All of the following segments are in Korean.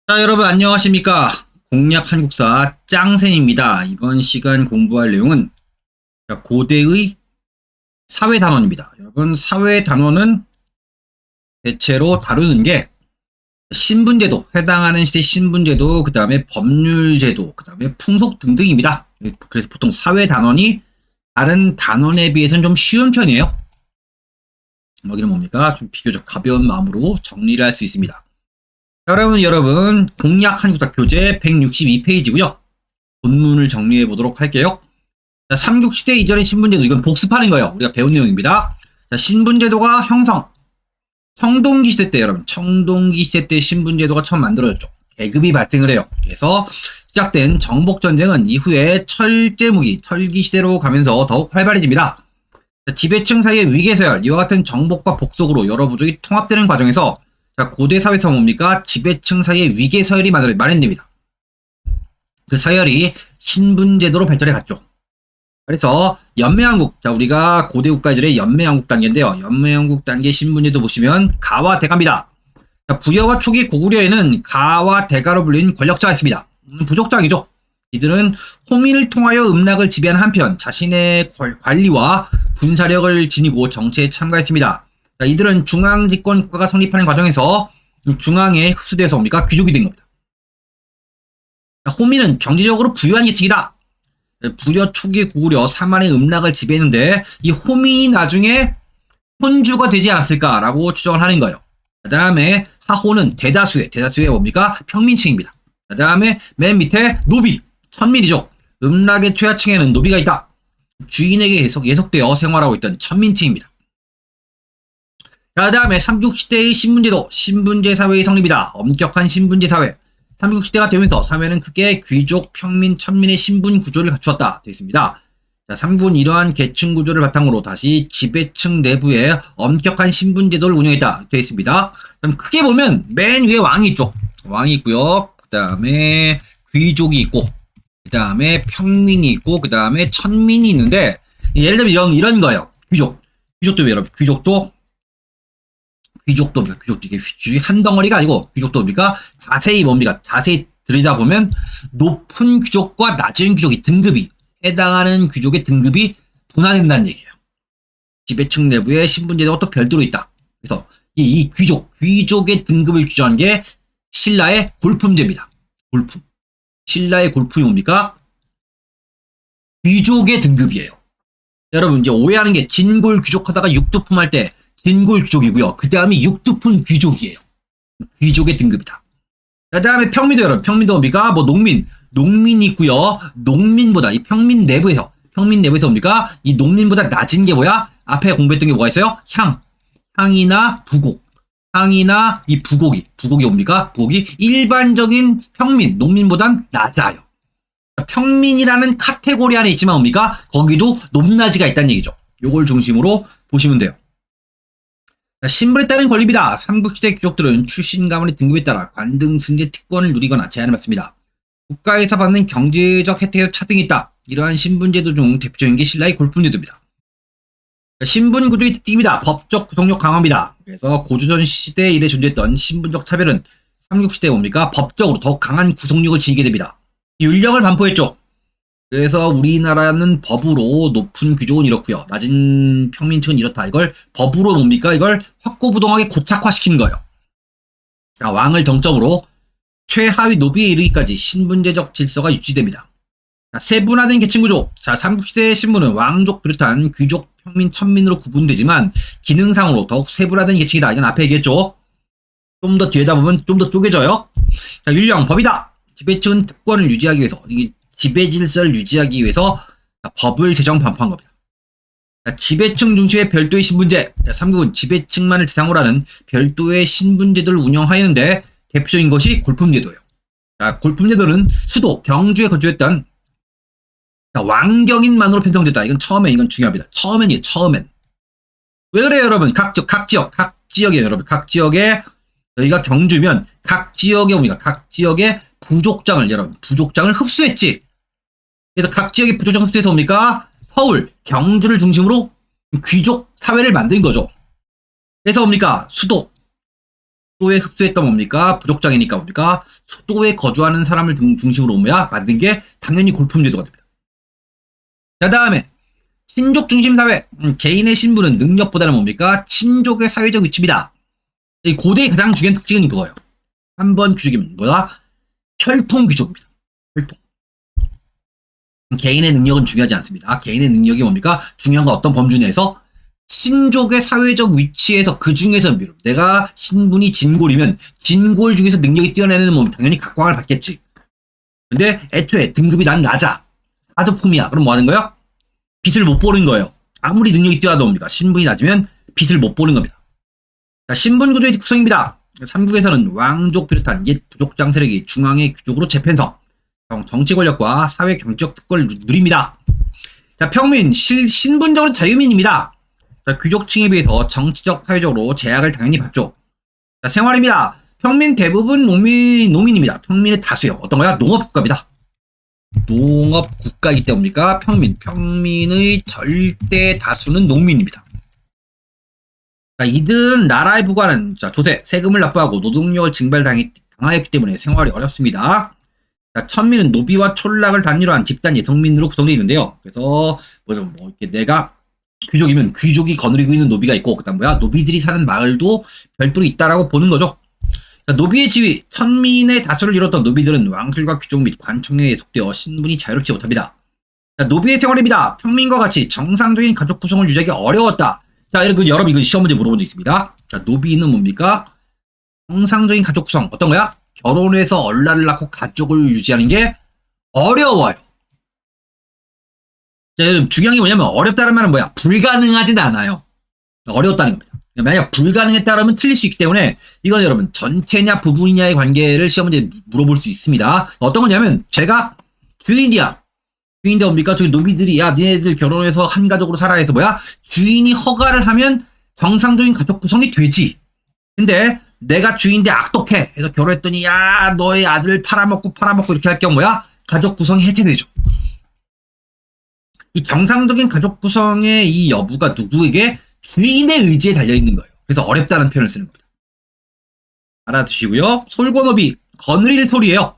자, 여러분 안녕하십니까? 공략 한국사 짱센입니다. 이번 시간 공부할 내용은 고대의 사회 단원입니다. 여러분, 사회 단원은 대체로 다루는 게 신분제도, 해당하는 시대 신분제도, 그 다음에 법률제도, 그 다음에 풍속 등등입니다. 그래서 보통 사회 단원이 다른 단원에 비해서는 좀 쉬운 편이에요. 여기는 뭡니까? 좀 비교적 가벼운 마음으로 정리를 할 수 있습니다. 여러분, 공략 한국사 교재 162페이지고요. 본문을 정리해 보도록 할게요. 자, 삼국시대 이전의 신분제도, 이건 복습하는 거예요. 우리가 배운 내용입니다. 자, 신분제도가 형성. 청동기 시대 때, 여러분, 청동기 시대 때 신분제도가 처음 만들어졌죠. 계급이 발생을 해요. 그래서 시작된 정복전쟁은 이후에 철제무기, 철기 시대로 가면서 더욱 활발해집니다. 자, 지배층 사이의 위계서열, 이와 같은 정복과 복속으로 여러 부족이 통합되는 과정에서 자, 고대 사회에서 뭡니까? 지배층 사이의 위계 서열이 마련됩니다. 그 서열이 신분제도로 발전해 갔죠. 그래서 연매왕국, 자, 우리가 고대 국가들의 연매왕국 단계인데요. 연매왕국 단계 신분제도 보시면 가와 대가입니다. 자, 부여와 초기 고구려에는 가와 대가로 불린 권력자가 있습니다. 부족장이죠. 이들은 호민을 통하여 음락을 지배하는 한편 자신의 관리와 군사력을 지니고 정치에 참가했습니다. 자, 이들은 중앙집권 국가가 성립하는 과정에서 중앙에 흡수돼서 뭡니까? 귀족이 된 겁니다. 자, 호민은 경제적으로 부유한 계층이다. 부여 초기 고구려 사만의 음락을 지배했는데 이 호민이 나중에 혼주가 되지 않았을까라고 추정을 하는 거예요. 그 다음에 하호는 대다수의 뭡니까? 평민층입니다. 그 다음에 맨 밑에 노비, 천민이죠. 음락의 최하층에는 노비가 있다. 주인에게 예속되어 생활하고 있던 천민층입니다. 자, 다음에 삼국시대의 신분제도, 신분제 사회의 성립이다. 엄격한 신분제 사회. 삼국시대가 되면서 사회는 크게 귀족, 평민, 천민의 신분 구조를 갖추었다. 되어 있습니다. 자, 삼국은 이러한 계층 구조를 바탕으로 다시 지배층 내부에 엄격한 신분제도를 운영했다. 되어 있습니다. 그럼 크게 보면 맨 위에 왕이 있죠. 왕이 있고요. 그 다음에 귀족이 있고, 그 다음에 평민이 있고, 그 다음에 천민이 있는데, 예를 들면 이런 거예요. 귀족도 여러분, 귀족도 이게 한 덩어리가 아니고 귀족도 뭡니까? 자세히 들여다보면 높은 귀족과 낮은 귀족이 등급이 해당하는 귀족의 등급이 분화된다는 얘기예요. 지배층 내부에 신분제도가 또 별도로 있다. 그래서 이 귀족의 등급을 규정한 게 신라의 골품제입니다. 골품. 신라의 골품이 뭡니까? 귀족의 등급이에요. 여러분 이제 오해하는 게 진골 귀족하다가 육두품 할 때 진골 귀족이고요. 그 다음에 육두품 귀족이에요. 귀족의 등급이다. 그 다음에 평민도 여러분, 평민도 뭡니까? 뭐 농민이 있고요. 농민보다 이 평민 내부에서 뭡니까? 이 농민보다 낮은 게 뭐야? 앞에 공부했던 게 뭐가 있어요? 향이나 부곡. 향이나 이 부곡이 뭡니까? 부곡이 일반적인 평민, 농민보단 낮아요. 평민이라는 카테고리 안에 있지만 뭡니까? 거기도 높낮이가 있다는 얘기죠. 요걸 중심으로 보시면 돼요. 신분에 따른 권리입니다. 삼국시대 귀족들은 출신 가문의 등급에 따라 관등, 승제, 특권을 누리거나 제한을 받습니다. 국가에서 받는 경제적 혜택에도 차등이 있다. 이러한 신분제도 중 대표적인 게 신라의 골품제도입니다. 신분 구조의 특징입니다. 법적 구속력 강화입니다. 그래서 고조선 시대 이래 존재했던 신분적 차별은 삼국시대에 뭡니까? 법적으로 더욱 강한 구속력을 지니게 됩니다. 율령을 반포했죠. 그래서 우리나라는 법으로 높은 귀족은 이렇고요. 낮은 평민층은 이렇다. 이걸 법으로 뭡니까? 이걸 확고부동하게 고착화시킨 거예요. 자, 왕을 정점으로 최하위 노비에 이르기까지 신분제적 질서가 유지됩니다. 자, 세분화된 계층구조. 자, 삼국시대의 신분은 왕족 비롯한 귀족, 평민, 천민으로 구분되지만 기능상으로 더욱 세분화된 계층이다. 이건 앞에 얘기했죠. 좀 더 뒤에다 보면 좀 더 쪼개져요. 자, 율령, 법이다. 지배층은 특권을 유지하기 위해서 지배 질서를 유지하기 위해서 법을 제정 반포한 겁니다. 지배층 중심의 별도의 신분제. 삼국은 지배층만을 대상으로 하는 별도의 신분제도를 운영하였는데 대표적인 것이 골품제도예요. 골품제도는 수도 경주에 거주했던 왕경인만으로 편성됐다. 이건 중요합니다. 처음엔. 왜 그래요, 여러분? 각 지역에 여러분, 각 지역에 여기가 경주면 각 지역의 부족장을 흡수했지. 그래서 각 지역의 부족장을 흡수해서 뭡니까? 서울, 경주를 중심으로 귀족 사회를 만든 거죠. 그래서 뭡니까? 수도, 수도에 흡수했던 뭡니까? 부족장이니까 뭡니까? 수도에 거주하는 사람을 중심으로 뭐야? 만든 게 당연히 골품제도가 됩니다. 자, 다음에 친족 중심 사회. 개인의 신분은 능력보다는 뭡니까? 친족의 사회적 위치입니다. 이 고대의 가장 중요한 특징은 그거예요. 한 번 귀족이면 뭐야? 혈통 귀족입니다. 혈통. 개인의 능력은 중요하지 않습니다. 개인의 능력이 뭡니까? 중요한 건 어떤 범주 내에서 친족의 사회적 위치에서 그 중에서 내가 신분이 진골이면 진골 중에서 능력이 뛰어내는 몸 당연히 각광을 받겠지. 근데 애초에 등급이 난 낮아. 사조품이야. 그럼 뭐 하는 거예요? 빛을 못 보는 거예요. 아무리 능력이 뛰어나도 뭡니까? 신분이 낮으면 빛을 못 보는 겁니다. 자, 신분 구조의 구성입니다. 삼국에서는 왕족 비롯한 옛 부족장 세력이 중앙의 귀족으로 재편성, 정치 권력과 사회 경제적 특권을 누립니다. 자, 평민, 신분적으로 자유민입니다. 자, 귀족층에 비해서 정치적, 사회적으로 제약을 당연히 받죠. 자, 생활입니다. 평민 대부분 농민입니다. 평민의 다수요. 어떤 거야? 농업국가입니다. 농업국가이기 때문입니까? 평민의 절대 다수는 농민입니다. 자, 이들은 나라의 부과는 조세, 세금을 납부하고 노동력을 증발당하였기 때문에 생활이 어렵습니다. 자, 천민은 노비와 촌락을 단위로 한 집단 예성민으로 구성되어 있는데요. 그래서 이렇게 내가 귀족이면 귀족이 거느리고 있는 노비가 있고, 그다음 노비들이 사는 마을도 별도로 있다라고 보는 거죠. 자, 노비의 지위, 천민의 다수를 이뤘던 노비들은 왕실과 귀족 및 관청에 속되어 신분이 자유롭지 못합니다. 자, 노비의 생활입니다. 평민과 같이 정상적인 가족 구성을 유지하기 어려웠다. 자, 여러분 이거 시험 문제 물어본 적 있습니다. 자, 노비는 뭡니까? 정상적인 가족 구성 어떤 거야? 결혼해서 얼라를 낳고 가족을 유지하는 게 어려워요. 자, 여러분 중요한 게 뭐냐면 어렵다는 말은 뭐야? 불가능하진 않아요. 어려웠다는 겁니다. 만약 불가능했다 그러면 틀릴 수 있기 때문에 이건 여러분 전체냐 부분이냐의 관계를 시험 문제 물어볼 수 있습니다. 어떤 거냐면 제가 주인이야. 주인인데 뭡니까? 저기 노비들이 야 니네들 결혼해서 한 가족으로 살아 해서 주인이 허가를 하면 정상적인 가족 구성이 되지. 근데 내가 주인인데 악독해 해서 결혼했더니 야 너의 아들 팔아먹고 이렇게 할 경우 가족 구성이 해체되죠. 이 정상적인 가족 구성의 이 여부가 누구에게? 주인의 의지에 달려있는 거예요. 그래서 어렵다는 표현을 쓰는 겁니다. 알아두시고요. 솔고노비, 거느릴 소리예요.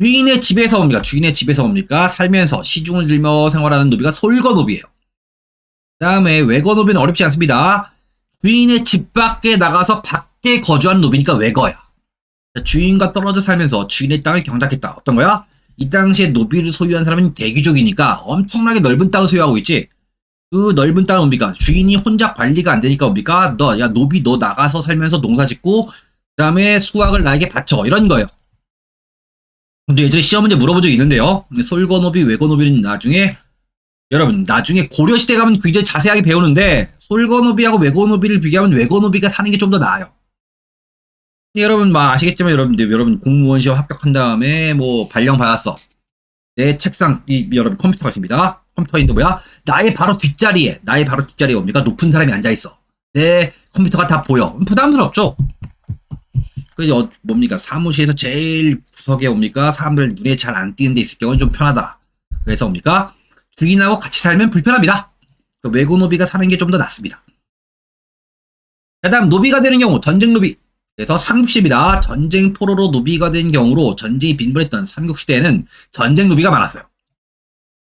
주인의 집에서 뭡니까? 살면서 시중을 들며 생활하는 노비가 솔거노비예요. 그 다음에 외거노비는 어렵지 않습니다. 주인의 집 밖에 나가서 밖에 거주한 노비니까 외거야. 주인과 떨어져 살면서 주인의 땅을 경작했다. 어떤 거야? 이 당시에 노비를 소유한 사람은 대귀족이니까 엄청나게 넓은 땅을 소유하고 있지. 그 넓은 땅은 뭡니까? 주인이 혼자 관리가 안 되니까 뭡니까? 노비 너 나가서 살면서 농사 짓고 그 다음에 수확을 나에게 바쳐. 이런 거예요. 근데 예전에 시험 문제 물어본 적이 있는데요. 솔거노비, 외거노비는 나중에 고려시대 가면 굉장히 자세하게 배우는데 솔거노비하고 외거노비를 비교하면 외거노비가 사는 게 좀 더 나아요. 여러분 아시겠지만 여러분 공무원 시험 합격한 다음에 발령 받았어. 내 책상 여러분 컴퓨터가 있습니다. 컴퓨터인데 나의 바로 뒷자리에 뭡니까? 높은 사람이 앉아있어. 내 컴퓨터가 다 보여. 부담스럽죠? 그래서 뭡니까? 사무실에서 제일 구석에 사람들 눈에 잘 안 띄는 데 있을 경우는 좀 편하다. 그래서 뭡니까? 주인하고 같이 살면 불편합니다. 외고노비가 사는 게 좀 더 낫습니다. 자, 다음 노비가 되는 경우 전쟁 노비. 그래서 삼국시입니다. 전쟁 포로로 노비가 된 경우로 전쟁이 빈번했던 삼국시대에는 전쟁 노비가 많았어요.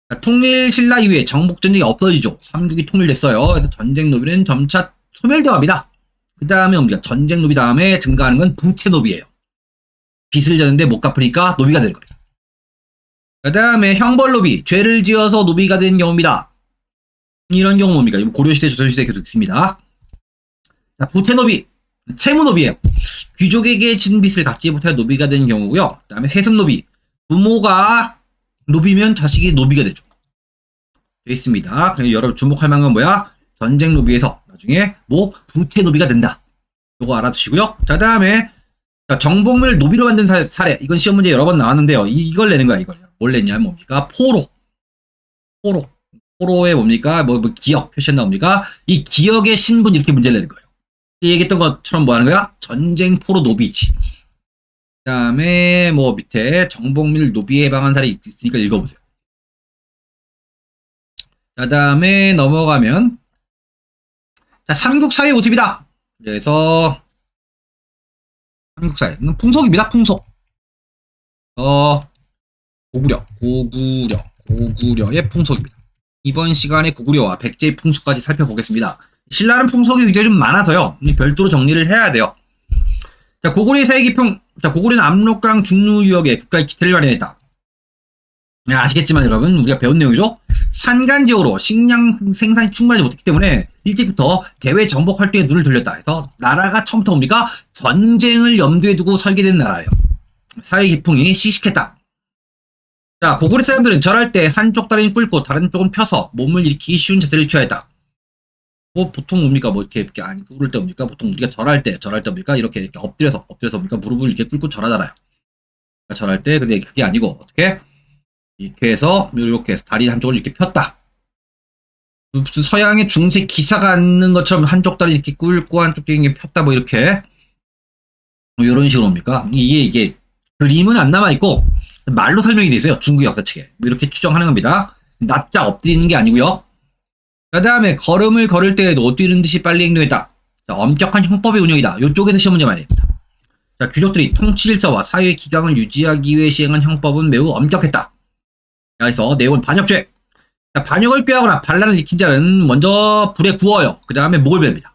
자, 통일 신라 이후에 정복 전쟁이 없어지죠. 삼국이 통일됐어요. 그래서 전쟁 노비는 점차 소멸되어 갑니다. 그 다음에 뭡니까? 전쟁 노비 다음에 증가하는 건 부채 노비예요. 빚을 졌는데 못 갚으니까 노비가 되는 겁니다. 그 다음에 형벌 노비, 죄를 지어서 노비가 된 경우입니다. 이런 경우 뭡니까? 고려시대, 조선시대 계속 있습니다. 자, 부채 노비, 채무 노비예요. 귀족에게 진 빚을 갚지 못해 노비가 된 경우고요. 그 다음에 세습 노비, 부모가 노비면 자식이 노비가 되죠. 되어 있습니다. 그래서 여러분 주목할 만한 건 전쟁 노비에서 나중에 부채 노비가 된다. 이거 알아두시고요. 자, 다음에 정복을 노비로 만든 사례. 이건 시험 문제 여러 번 나왔는데요. 이걸 내는 거야. 이걸 뭘 냈냐? 뭡니까? 포로에 뭡니까? 기억 표시한다 뭡니까? 이 기억의 신분 이렇게 문제를 내는 거예요. 얘기했던 것처럼 뭐 하는 거야? 전쟁 포로 노비지. 그 다음에 밑에 정복밀 노비에 해방한 사례 있으니까 읽어보세요. 자, 다음에 넘어가면 자, 삼국사의 모습이다. 그래서 한국사회. 풍속입니다. 풍속. 고구려의 풍속입니다. 이번 시간에 고구려와 백제의 풍속까지 살펴보겠습니다. 신라는 풍속이 굉장히 좀 많아서요. 별도로 정리를 해야 돼요. 자, 고구려의 사회기평. 자, 고구려는 압록강 중류 유역에 국가의 기틀을 마련했다. 아시겠지만 여러분, 우리가 배운 내용이죠. 산간 지역으로 식량 생산이 충분하지 못했기 때문에 일찍부터 대외 정복 활동에 눈을 돌렸다 해서 나라가 처음부터 뭡니까? 전쟁을 염두에 두고 설계된 나라예요. 사회 기풍이 시식했다. 자, 고구려 사람들은 절할 때 한쪽 다리는 꿇고 다른 쪽은 펴서 몸을 일으키기 쉬운 자세를 취하였다. 뭐 보통 뭡니까? 뭐 이렇게 아니 꿇을 때 뭡니까? 보통 우리가 절할 때 뭡니까? 이렇게 엎드려서 뭡니까? 무릎을 이렇게 꿇고 절하잖아요. 그러니까 절할 때 근데 그게 아니고 어떻게? 이렇게 해서 다리 한쪽을 이렇게 폈다. 무슨 서양의 중세 기사가 앉는 것처럼 한쪽 다리 이렇게 꿇고 한쪽 다리 이렇게 폈다 뭐 이렇게 뭐 이런 식으로 옵니까? 이게 그림은 안 남아 있고 말로 설명이 돼 있어요. 중국 역사책에 뭐 이렇게 추정하는 겁니다. 납작 엎드리는 게 아니고요. 그 다음에 걸음을 걸을 때에도 뛰는 듯이 빨리 행동했다. 자, 엄격한 형법의 운영이다. 이쪽에서 시험 문제 많이 냅니다. 자, 귀족들이 통치 질서와 사회의 기강을 유지하기 위해 시행한 형법은 매우 엄격했다. 그래서 내용은 반역죄. 자, 반역을 꾀하거나 반란을 일으킨 자는 먼저 불에 구워요. 그 다음에 목을 베릅니다.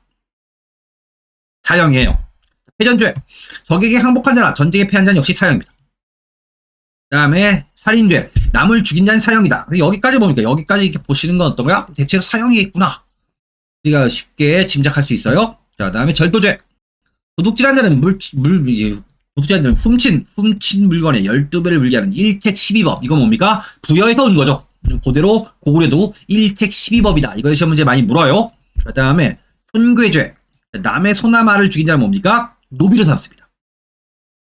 사형이에요. 패전죄. 적에게 항복한 자나 전쟁에 패한 자는 역시 사형입니다. 그 다음에 살인죄. 남을 죽인 자는 사형이다. 여기까지 보니까 여기까지 이렇게 보시는 건 어떤 거야? 대체로 사형이겠구나. 우리가 쉽게 짐작할 수 있어요. 자, 그 다음에 절도죄. 도둑질한 자는 도둑질한 자는 훔친 물건의 12배를 물게 하는 일택 12법. 이건 뭡니까? 부여에서 온 거죠. 그대로 고구려도 일택 12법이다. 이거 시험 문제 많이 물어요. 그 다음에 손괴죄. 남의 소나 말을 죽인 자는 뭡니까? 노비로 삼습니다.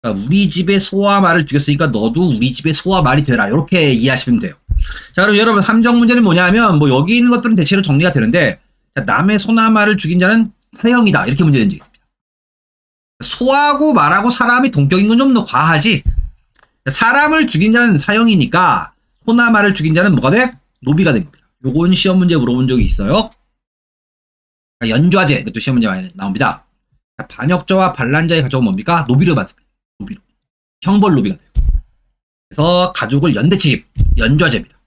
그러니까 우리 집의 소와 말을 죽였으니까 너도 우리 집의 소와 말이 되라. 이렇게 이해하시면 돼요. 자, 그럼 여러분 함정 문제는 뭐냐면 뭐 여기 있는 것들은 대체로 정리가 되는데 자, 남의 소나 말을 죽인 자는 사형이다. 이렇게 문제된 적이 있습니다. 소하고 말하고 사람이 동격인 건 좀 더 과하지. 사람을 죽인 자는 사형이니까 소나 말을 죽인 자는 뭐가 돼? 노비가 된 겁니다. 요건 시험 문제 물어본 적이 있어요. 연좌제, 이것도 시험 문제 많이 나옵니다. 반역자와 반란자의 가족은 뭡니까? 노비로 받습니다. 노비로. 형벌 노비가 돼요. 그래서 가족을 연대치입, 연좌제입니다.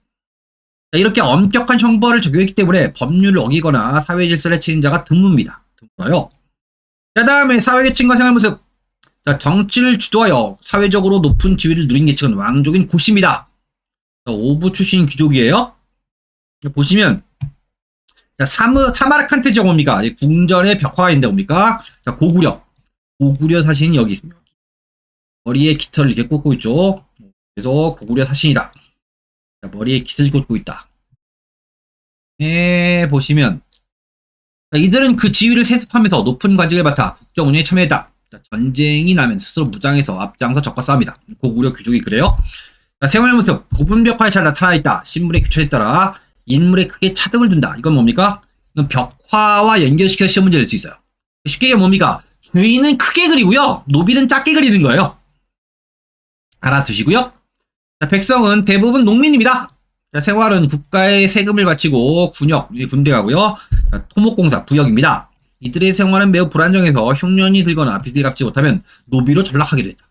자, 이렇게 엄격한 형벌을 적용했기 때문에 법률을 어기거나 사회 질서를 해치는 자가 드뭅니다. 드물어요. 자, 다음에 사회계층과 생활 모습. 자, 정치를 주도하여 사회적으로 높은 지위를 누린 계층은 왕족인 고씨입니다. 자, 오부 출신 귀족이에요. 보시면 자, 사마르칸트 지역 뭡니까? 궁전의 벽화가 있는데 뭡니까? 자, 고구려 사신이 여기 있습니다. 머리에 깃털을 이렇게 꽂고 있죠. 그래서 고구려 사신이다. 자, 머리에 깃을 꽂고 있다. 보시면 자, 이들은 그 지위를 세습하면서 높은 관직을 맡아 국정 운영에 참여했다. 자, 전쟁이 나면 스스로 무장해서 앞장서 적과 싸웁니다. 고구려 귀족이 그래요. 자, 생활 모습 고분 벽화에 잘 나타나 있다. 신물의 규칙에 따라 인물에 크게 차등을 둔다. 이건 뭡니까? 이건 벽화와 연결시켜 시험 문제 낼 수 있어요. 쉽게 얘기하면 뭡니까? 주인은 크게 그리고요. 노비는 작게 그리는 거예요. 알아두시고요. 자, 백성은 대부분 농민입니다. 자, 생활은 국가에 세금을 바치고 군대 가고요. 자, 토목공사, 부역입니다. 이들의 생활은 매우 불안정해서 흉년이 들거나 빚을 갚지 못하면 노비로 전락하게 됐다.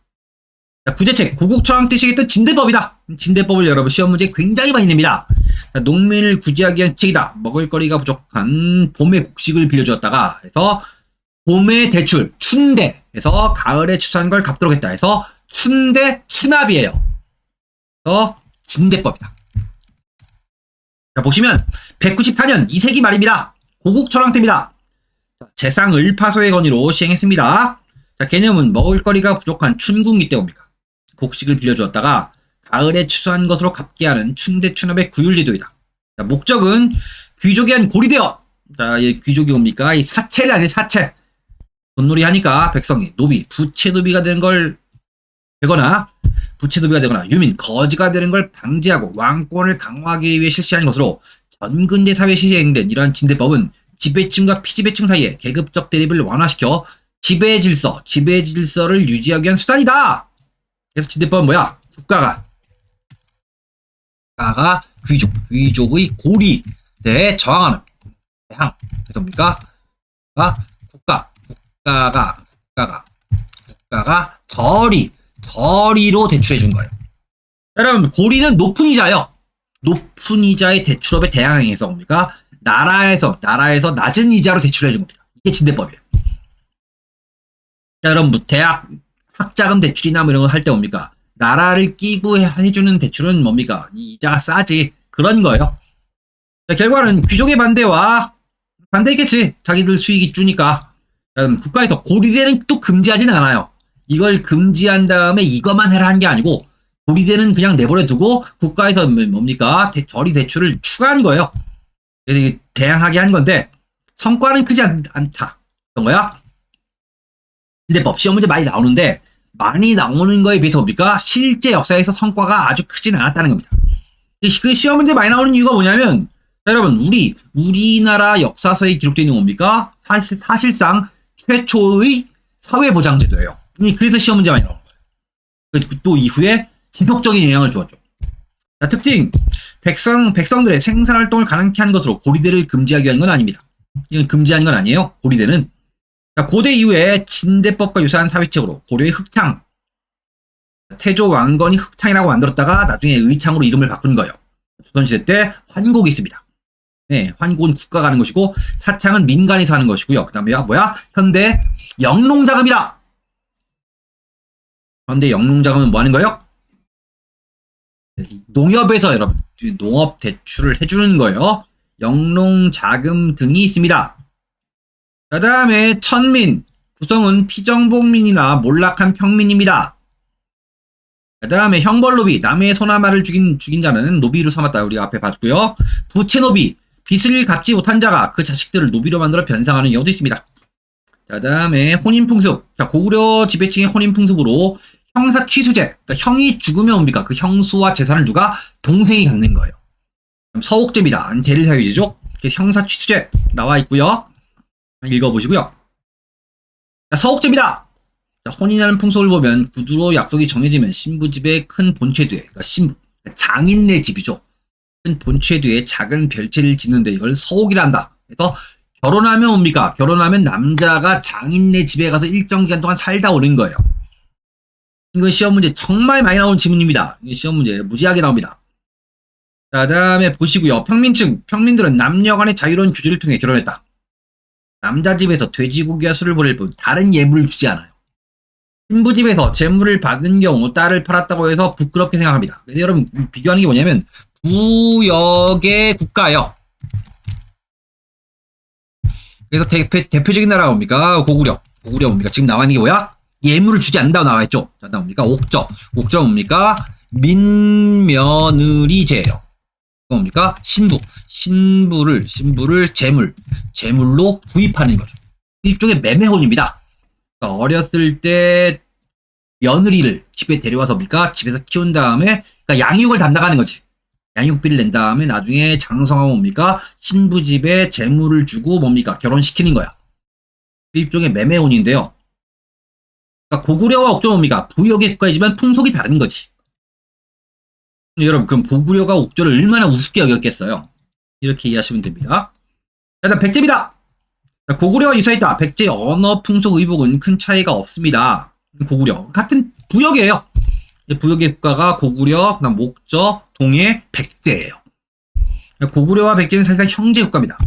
자, 구제책, 고국철왕 때 시행했던 진대법이다. 진대법을 여러분 시험 문제 굉장히 많이 냅니다. 자, 농민을 구제하기 위한 책이다. 먹을거리가 부족한 봄에 곡식을 빌려주었다가 해서 봄에 대출, 춘대 해서 가을에 추수한 걸 갚도록 했다 해서 춘대 추납이에요. 그래서 진대법이다. 자, 보시면 194년 2세기 말입니다. 고국철왕 때입니다. 재상을 파소의 건의로 시행했습니다. 자, 개념은 먹을거리가 부족한 춘궁기 때 옵니까? 곡식을 빌려주었다가 가을에 추수한 것으로 갚게 하는 춘대 추납의 구율제도이다. 자, 목적은 귀족이 한 고리대업. 자, 이 귀족이 뭡니까? 이 사채를 아닌 사채. 돈놀이 하니까 백성이 노비, 부채노비가 되는 걸 되거나 부채노비가 되거나 유민, 거지가 되는 걸 방지하고 왕권을 강화하기 위해 실시한 것으로 전근대 사회에 시행된 이러한 진대법은 지배층과 피지배층 사이의 계급적 대립을 완화시켜 지배 질서를 유지하기 위한 수단이다. 그래서 진대법은 뭐야? 국가가 귀족의 고리대에 저항하는 대항. 그래서 뭡니까? 국가가 국가가 저리로 대출해 준 거예요. 여러분, 고리는 높은 이자요. 높은 이자의 대출업에 대항해서 뭡니까? 나라에서 낮은 이자로 대출해 준 겁니다. 이게 진대법이에요. 자, 여러분, 대학 학자금 대출이나 뭐 이런 거 할 때 뭡니까? 나라를 끼부해주는 대출은 뭡니까? 이 이자가 싸지. 그런 거예요. 자, 결과는 귀족의 반대했겠지. 자기들 수익이 주니까. 국가에서 고리대는 또 금지하지는 않아요. 이걸 금지한 다음에 이것만 해라 한 게 아니고 고리대는 그냥 내버려 두고 국가에서 뭡니까? 저리 대출을 추가한 거예요. 대항하게 한 건데 성과는 크지 않다. 그런 거야? 진대법 시험 문제 많이 나오는데 많이 나오는 거에 비해서 뭡니까? 실제 역사에서 성과가 아주 크진 않았다는 겁니다. 그 시험 문제 많이 나오는 이유가 뭐냐면, 여러분, 우리나라 역사서에 기록되어 있는 뭡니까? 사실상 최초의 사회보장제도예요. 그래서 시험 문제 많이 나오는 거예요. 또 이후에 지속적인 영향을 주었죠. 자, 특징, 백성들의 생산활동을 가능케 한 것으로 고리대를 금지하기 위한 건 아닙니다. 이건 금지한 건 아니에요. 고리대는. 자, 고대 이후에 진대법과 유사한 사회책으로 고려의 흑창, 태조 왕건이 흑창이라고 만들었다가 나중에 의창으로 이름을 바꾼 거예요. 조선시대 때 환곡이 있습니다. 네, 환곡은 국가가 하는 것이고 사창은 민간에서 하는 것이고요. 그 다음에 뭐야? 현대 영농자금이다. 현대 영농자금은 뭐 하는 거예요? 농협에서 여러분 농업 대출을 해주는 거예요. 영농자금 등이 있습니다. 그 다음에 천민, 구성은 피정복민이나 몰락한 평민입니다. 그 다음에 형벌노비, 남의 소나마를 죽인 자는 노비로 삼았다. 우리가 앞에 봤고요. 부채노비, 빚을 갚지 못한 자가 그 자식들을 노비로 만들어 변상하는 경우도 있습니다. 자, 그 다음에 혼인풍습. 자, 고구려 지배층의 혼인풍습으로 형사취수제. 그러니까 형이 죽으면 뭡니까? 그 형수와 재산을 누가? 동생이 갖는 거예요. 서옥제입니다. 대릴사유제죠. 형사취수제 나와 있고요. 읽어보시고요. 자, 서옥제입니다. 자, 혼인하는 풍속을 보면 구두로 약속이 정해지면 신부집의 큰 본체 뒤에, 그러니까 신부, 장인네 집이죠. 큰 본체 뒤에 작은 별채를 짓는데 이걸 서옥이라 한다. 그래서 결혼하면 뭡니까? 결혼하면 남자가 장인네 집에 가서 일정 기간 동안 살다 오는 거예요. 이건 시험 문제 정말 많이 나오는 지문입니다. 시험 문제 무지하게 나옵니다. 자, 다음에 보시고요. 평민들은 남녀 간의 자유로운 교제를 통해 결혼했다. 남자 집에서 돼지고기와 술을 버릴 뿐 다른 예물을 주지 않아요. 신부 집에서 재물을 받은 경우 딸을 팔았다고 해서 부끄럽게 생각합니다. 그래서 여러분 비교하는 게 뭐냐면 부역의 국가예요. 그래서 대표적인 나라가 뭡니까? 고구려 뭡니까? 지금 나와 있는 게 뭐야? 예물을 주지 않는다고 나와 있죠. 자, 뭡니까? 옥저 뭡니까? 민며느리제예요. 뭡니까? 신부를 재물로 구입하는 거죠. 일종의 매매혼입니다. 그러니까 어렸을 때 며느리를 집에 데려와서 뭡니까? 집에서 키운 다음에 그러니까 양육을 담당하는 거지. 양육비를 낸 다음에 나중에 장성하면 뭡니까? 신부 집에 재물을 주고 뭡니까? 결혼시키는 거야. 일종의 매매혼인데요. 그러니까 고구려와 옥조 뭡니까? 부역의 국가이지만 풍속이 다른 거지. 여러분, 그럼 고구려가 옥조를 얼마나 우습게 여겼겠어요? 이렇게 이해하시면 됩니다. 일단 백제입니다. 고구려와 유사했다. 백제 언어, 풍속, 의복은 큰 차이가 없습니다. 고구려 같은 부역이에요. 부역의 국가가 고구려, 그다음 목저, 동해, 백제예요. 고구려와 백제는 사실상 형제 국가입니다.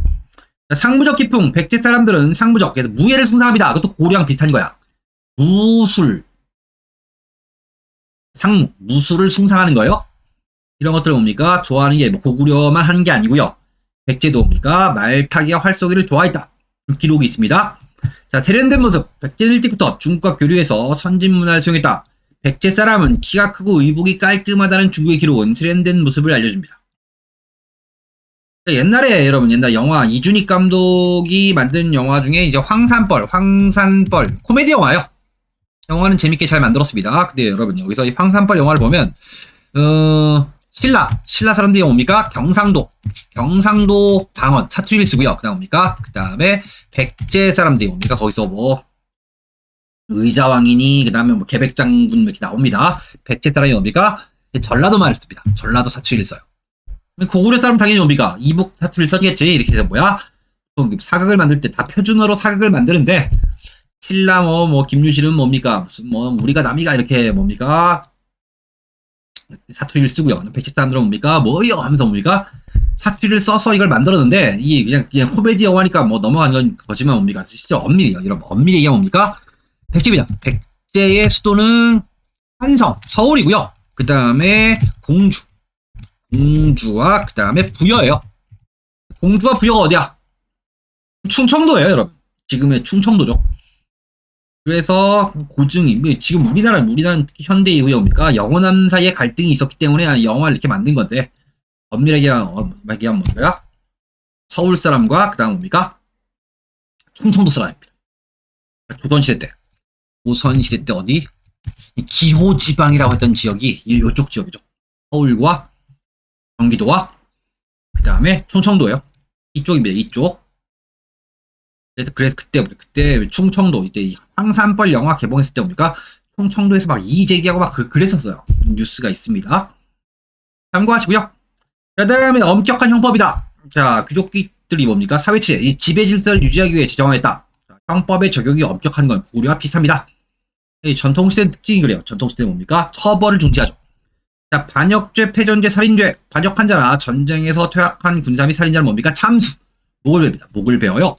상무적 기풍, 백제 사람들은 상무적, 그래서 무예를 숭상합니다. 그것도 고구려랑 비슷한 거야. 무술을 숭상하는 거예요. 이런 것들 뭡니까? 좋아하는 게 뭐 고구려만 한 게 아니고요. 백제도 뭡니까? 말타기와 활쏘기를 좋아했다. 기록이 있습니다. 자, 세련된 모습. 백제는 일찍부터 중국과 교류해서 선진 문화를 수용했다. 백제 사람은 키가 크고 의복이 깔끔하다는 중국의 기록은 세련된 모습을 알려줍니다. 옛날에 여러분 영화 이준익 감독이 만든 영화 중에 이제 황산벌 코미디 영화예요. 영화는 재밌게 잘 만들었습니다. 근데 여러분 여기서 이 황산벌 영화를 보면 신라 사람들이 뭡니까? 경상도 방언 사투리를 쓰고요. 그다음 뭡니까? 그다음에 백제 사람들이 뭡니까? 거기서 뭐 의자왕이니 그다음에 뭐 계백장군 이렇게 나옵니다. 백제 사람이 뭡니까? 전라도 말을 씁니다. 전라도 사투리를 써요. 고구려 사람 당연히 뭡니까? 이북 사투리를 써겠지. 이렇게 해서 뭐야? 또 사극을 만들 때 다 표준어로 사극을 만드는데 신라 뭐 김유실은 뭡니까? 무슨 뭐 우리가 남이가 이렇게 뭡니까? 사투리를 쓰고요. 백제 사람들은 뭡니까? 뭐요? 하면서 뭡니까? 사투리를 써서 이걸 만들었는데 이게 그냥 코미디 영화니까 뭐 넘어가는 거지만 뭡니까? 진짜 엄밀해요. 이런 엄밀히 얘기하면 뭡니까? 백제입니다. 백제의 수도는 한성, 서울이고요. 그 다음에 공주와 그 다음에 부여예요. 공주와 부여가 어디야? 충청도예요, 여러분. 지금의 충청도죠. 그래서 고증이 지금 우리나라는 특히 현대 이후에 뭡니까? 영원한 사이에 갈등이 있었기 때문에 영화를 이렇게 만든 건데 엄밀하게 얘기하면 뭐야? 서울 사람과 그 다음 뭡니까? 충청도 사람입니다. 조선시대 때. 조선시대 때 어디? 기호지방이라고 했던 지역이 이쪽 지역이죠. 서울과 경기도와 그 다음에 충청도예요. 이쪽입니다. 이쪽. 그래서 그때 충청도 이때 황산벌 영화 개봉했을 때 뭡니까? 충청도에서 막 이의제기하고 막 그랬었어요. 뉴스가 있습니다. 참고하시고요. 그 다음에 엄격한 형법이다. 자, 귀족들이 뭡니까? 사회치에 이 지배 질서를 유지하기 위해 제정하였다. 형법의 적용이 엄격한 건 고려와 비슷합니다. 전통시대 특징이 그래요. 전통시대 뭡니까? 처벌을 중시하죠. 자, 반역죄, 패전죄, 살인죄, 반역한 자나 전쟁에서 퇴학한 군사 및 살인자는 뭡니까? 참수. 목을 베입니다. 목을 베어요.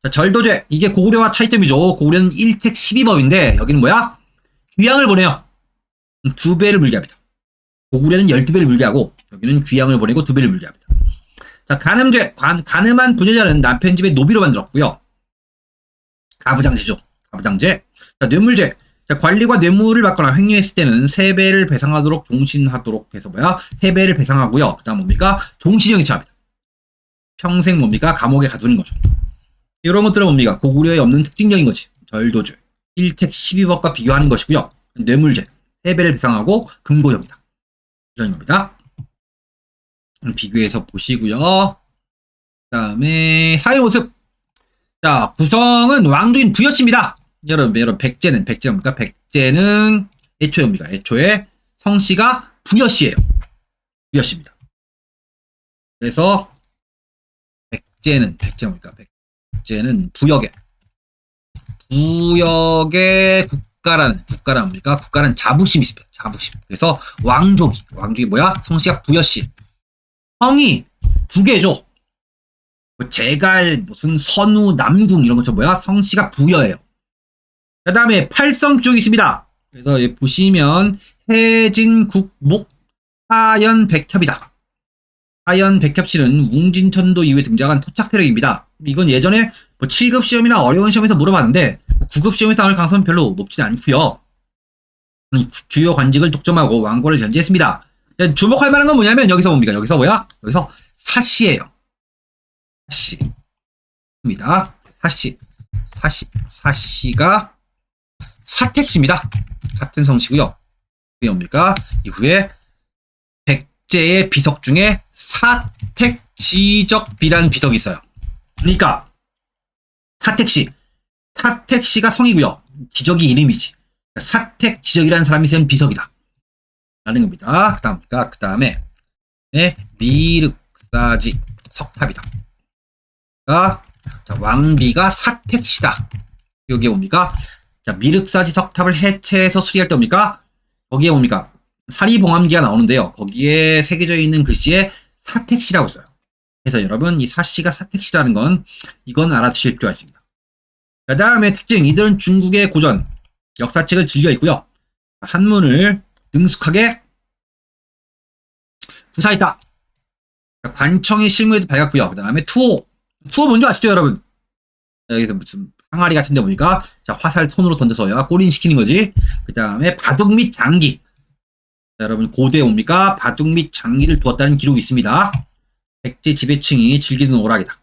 자, 절도죄. 이게 고구려와 차이점이죠. 고구려는 1택 12법인데 여기는 뭐야? 귀양을 보내요. 2배를 물게 합니다. 고구려는 12배를 물게 하고 여기는 귀양을 보내고 2배를 물게 합니다. 자, 간음죄. 간음한 부녀자는 남편 집에 노비로 만들었고요. 가부장제죠. 가부장제. 자, 뇌물죄. 자, 관리가 뇌물을 받거나 횡령했을 때는 3배를 배상하도록 종신하도록 해서 뭐야? 3배를 배상하고요. 그 다음 뭡니까? 종신형이 처합니다. 평생 뭡니까? 감옥에 가두는 거죠. 이런 것들은 뭡니까? 고구려에 없는 특징적인 거지. 절도죄. 1택 12법과 비교하는 것이고요. 뇌물죄. 3배를 배상하고 금고형이다. 이런 겁니다. 비교해서 보시고요. 그 다음에 사회 모습. 자, 구성은 왕도인 부여씨입니다. 여러분, 백제는 뭡니까? 백제는 애초에 뭡니까? 애초에 성씨가 부여씨예요. 부여씨입니다. 그래서 백제 뭡니까? 백제는 부역의 국가라는 뭡니까? 국가라는 자부심이 있습니다. 자부심. 그래서 왕족이 뭐야? 성씨가 부여씨. 성이 2개죠. 제갈, 무슨 선우, 남궁 이런 것처럼 뭐야? 성씨가 부여예요. 그 다음에 팔성 쪽이 있습니다. 그래서 보시면 해진국목 하연백협이다. 하연백협씨는 웅진천도 이후에 등장한 토착 세력입니다. 이건 예전에 7급 시험이나 어려운 시험에서 물어봤는데 9급 시험에서 나올 가능성은 별로 높진 않고요. 주요 관직을 독점하고 왕권을 견제했습니다. 주목할 만한 건 뭐냐면 여기서 뭡니까? 여기서 뭐야? 여기서 사씨예요. 사씨입니다. 사씨가 사택씨입니다. 같은 성씨고요. 이게 뭡니까? 이후에 백제의 비석 중에 사택지적비라는 비석이 있어요. 그러니까 사택씨가 성이고요. 지적이 이름이지. 사택지적이라는 사람이 쓴 비석이다. 라는 겁니다. 그 다음에 미륵사지 석탑이다. 자, 왕비가 사택시다. 여기에 뭡니까? 자, 미륵사지 석탑을 해체해서 수리할 때 뭡니까? 거기에 뭡니까? 사리봉암기가 나오는데요. 거기에 새겨져 있는 글씨에 사택시라고 써요. 그래서 여러분 이 사씨가 사택시라는 건 이건 알아두실 필요가 있습니다. 그 다음에 특징, 이들은 중국의 고전 역사책을 즐겨 읽고요. 한문을 능숙하게 구사했다. 관청의 실무에도 밝았고요. 그 다음에 투호 뭔지 아시죠, 여러분? 여기서 무슨 항아리 같은데 보니까 자, 화살 손으로 던져서 꼬린시키는 거지. 그 다음에 바둑 및 장기. 자, 여러분 고대에 뭡니까? 바둑 및 장기를 두었다는 기록이 있습니다. 백제 지배층이 즐기는 오락이다.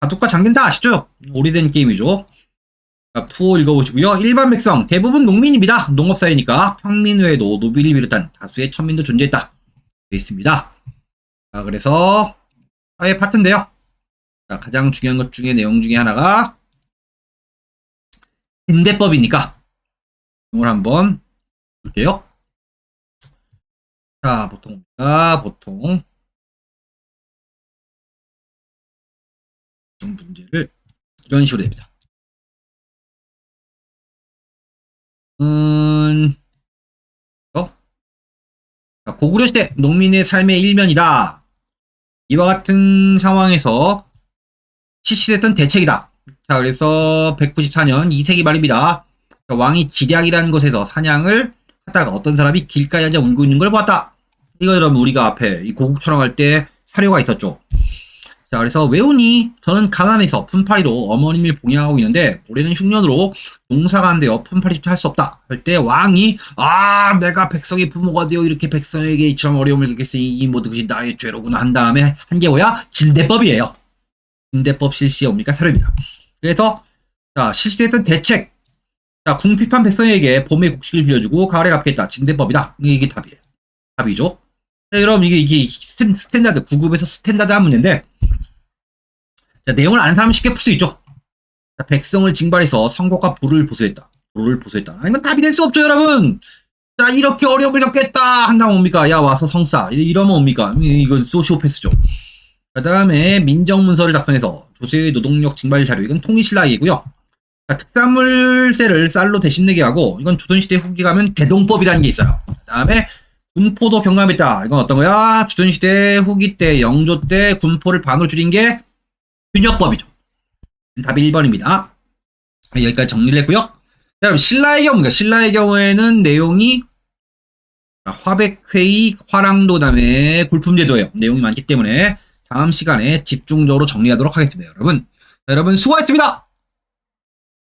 바둑과 장기는 다 아시죠? 오래된 게임이죠. 투호 읽어보시고요. 일반 백성 대부분 농민입니다. 농업사회니까 평민 외에도 노비를 비롯한 다수의 천민도 존재했다. 되어 있습니다. 자, 그래서 사회 파트인데요. 자, 가장 중요한 것 중에 내용 중에 하나가 임대법이니까 이걸 한번 볼게요. 자, 보통 문제를 이런 식으로 됩니다. 자, 고구려 시대 농민의 삶의 일면이다. 이와 같은 상황에서 실시됐던 대책이다. 자, 그래서 194년 2세기 말입니다. 자, 왕이 지략이라는 곳에서 사냥을 하다가 어떤 사람이 길가에 앉아 울고 있는 걸 보았다. 이거 여러분 우리가 앞에 이 고국 촬영할 때 사료가 있었죠. 자, 그래서 왜우니 저는 가난해서 품팔이로 어머님을 봉양하고 있는데 올해는 흉년으로 농사가 안 되어 품팔이조차 할 수 없다. 할 때 왕이 내가 백성의 부모가 되어 이렇게 백성에게 이처럼 어려움을 겪겠으니 이 모든 것이 나의 죄로구나 한 다음에 한 게 뭐야? 진대법이에요. 진대법 실시에 옵니까? 사료입니다. 그래서 자, 실시했던 대책. 자, 궁핍한 백성에게 봄에 곡식을 빌려주고 가을에 갚겠다. 진대법이다. 이게 답이에요. 답이죠. 자, 여러분 이게 스탠다드 9급에서 스탠다드한 문제인데 자, 내용을 아는 사람은 쉽게 풀 수 있죠. 자, 백성을 징발해서 성곽과 부를 보수했다. 부를 보수했다. 아니면 답이 될 수 없죠, 여러분. 자, 이렇게 어려움을 겪겠다 한다면 뭡니까? 야, 와서 성사. 이러면 뭡니까? 이건 소시오패스죠. 그 다음에 민정문서를 작성해서 조세의 노동력 징발 자료. 이건 통일신라이고요. 자, 특산물세를 쌀로 대신 내게 하고 이건 조선시대 후기 가면 대동법이라는 게 있어요. 그 다음에 군포도 경감했다. 이건 어떤 거야? 조선시대 후기 때 영조 때 군포를 반으로 줄인 게 균역법이죠. 답이 1번입니다. 여기까지 정리를 했고요. 여러분 신라의 경우입니다. 신라의 경우에는 내용이 화백회의, 화랑도담의 굴품제도예요. 내용이 많기 때문에 다음 시간에 집중적으로 정리하도록 하겠습니다. 여러분 수고하셨습니다.